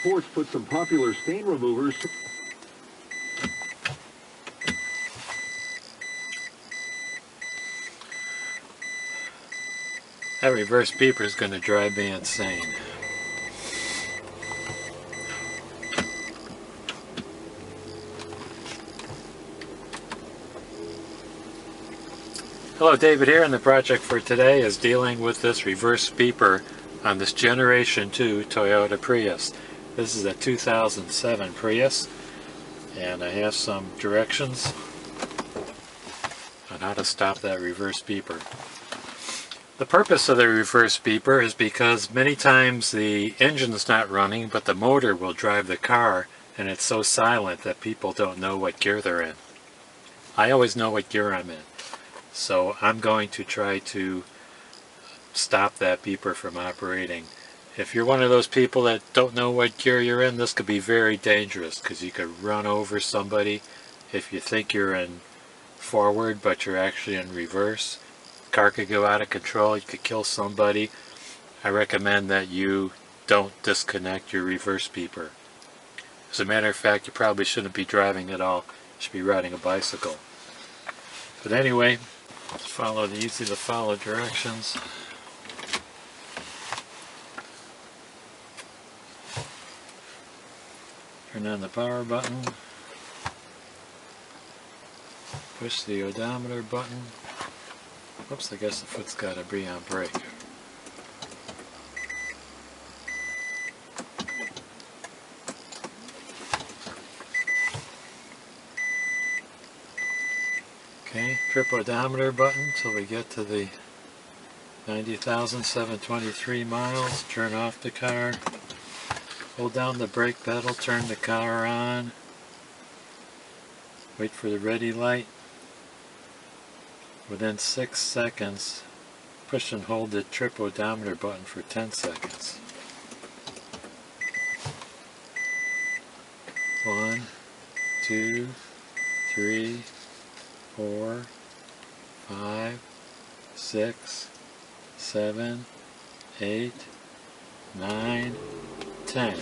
reports put some popular stain removers. That reverse beeper is going to drive me insane. Hello, David here, and the project for today is dealing with this reverse beeper on this Generation 2 Toyota Prius. This is a 2007 Prius, and I have some directions on how to stop that reverse beeper. The purpose of the reverse beeper is because many times the engine's not running, but the motor will drive the car, and it's so silent that people don't know what gear they're in. I always know what gear I'm in. So I'm going to try to stop that beeper from operating. If you're one of those people that don't know what gear you're in, this could be very dangerous because you could run over somebody if you think you're in forward but you're actually in reverse. The car could go out of control, you could kill somebody. I recommend that you don't disconnect your reverse beeper. As a matter of fact, you probably shouldn't be driving at all. You should be riding a bicycle. But anyway, let's follow the easy to follow directions. Turn on the power button. Push the odometer button. Oops, I guess the foot's got to be on brake. Okay, trip odometer button till we get to the 90,723 miles. Turn off the car. Hold down the brake pedal, turn the car on. Wait for the ready light. Within 6 seconds, push and hold the trip odometer button for 10 seconds. 1, 2, 3, 4, 5, 6, 7, 8, 9, 10.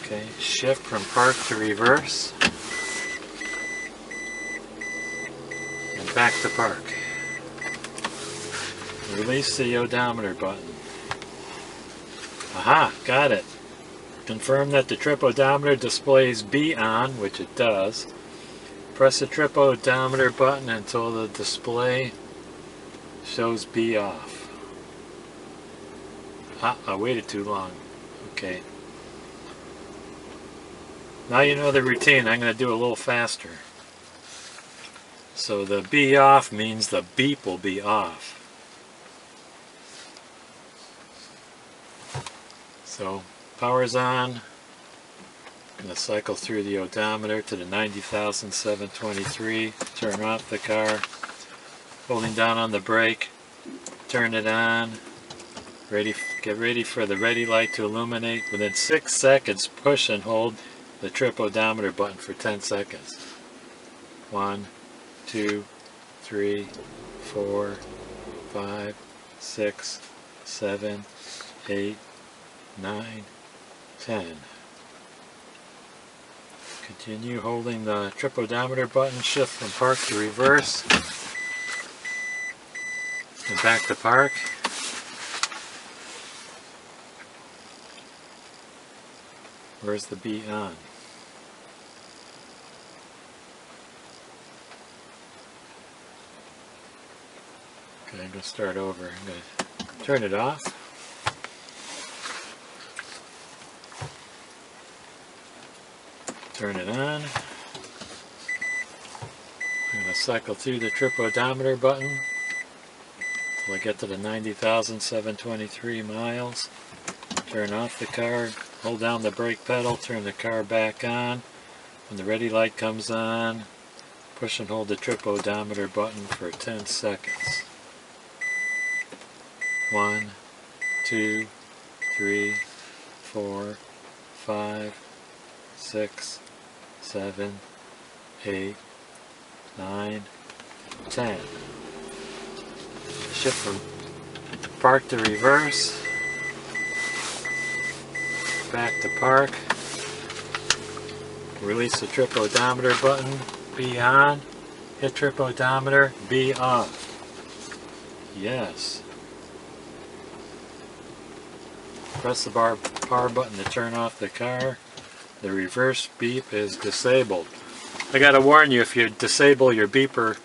Okay, shift from park to reverse. And back to park. Release the odometer button. Aha, got it. Confirm that the trip odometer displays B on, which it does. Press the trip odometer button until the display shows B off. Ah, I waited too long. Okay. Now you know the routine. I'm going to do a little faster. So the B off means the beep will be off. So power's on. I'm going to cycle through the odometer to the 90,723. Turn off the car. Holding down on the brake. Turn it on. Get ready for the ready light to illuminate. Within 6 seconds, push and hold the trip odometer button for 10 seconds. 1, 2, 3, 4, 5, 6, 7, 8, 9, 10. Continue holding the trip odometer button, shift from park to reverse, and back to park. Where's the B on? Okay, I'm going to start over. I'm going to turn it off. Turn it on. I'm going to cycle through the trip odometer button until I get to the 90,723 miles. Turn off the car. Hold down the brake pedal, turn the car back on. When the ready light comes on, push and hold the trip odometer button for 10 seconds. 1, 2, 3, 4, 5, 6, 7, 8, 9, 10. Shift from park to reverse. back to park. Release the trip odometer button, be on. Hit trip odometer, be off. Yes. Press the power button to turn off the car. The reverse beep is disabled. I gotta warn you, if you disable your beeper,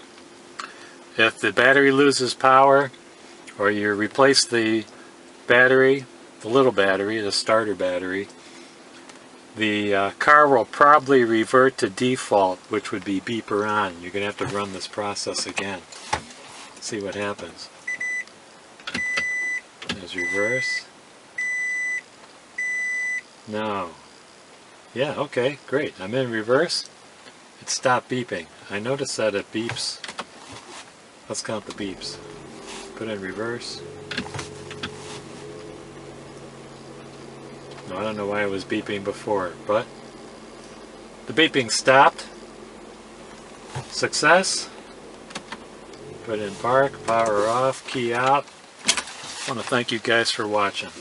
if the battery loses power, or you replace the battery, the little battery, the starter battery, the car will probably revert to default, which would be beeper on. You're going to have to run this process again. See what happens. There's reverse. No. Yeah, okay, great. I'm in reverse. It stopped beeping. I noticed that it beeps. Let's count the beeps. Put in reverse. No, I don't know why it was beeping before, but the beeping stopped. Success. Put in park, power off, key out. I want to thank you guys for watching.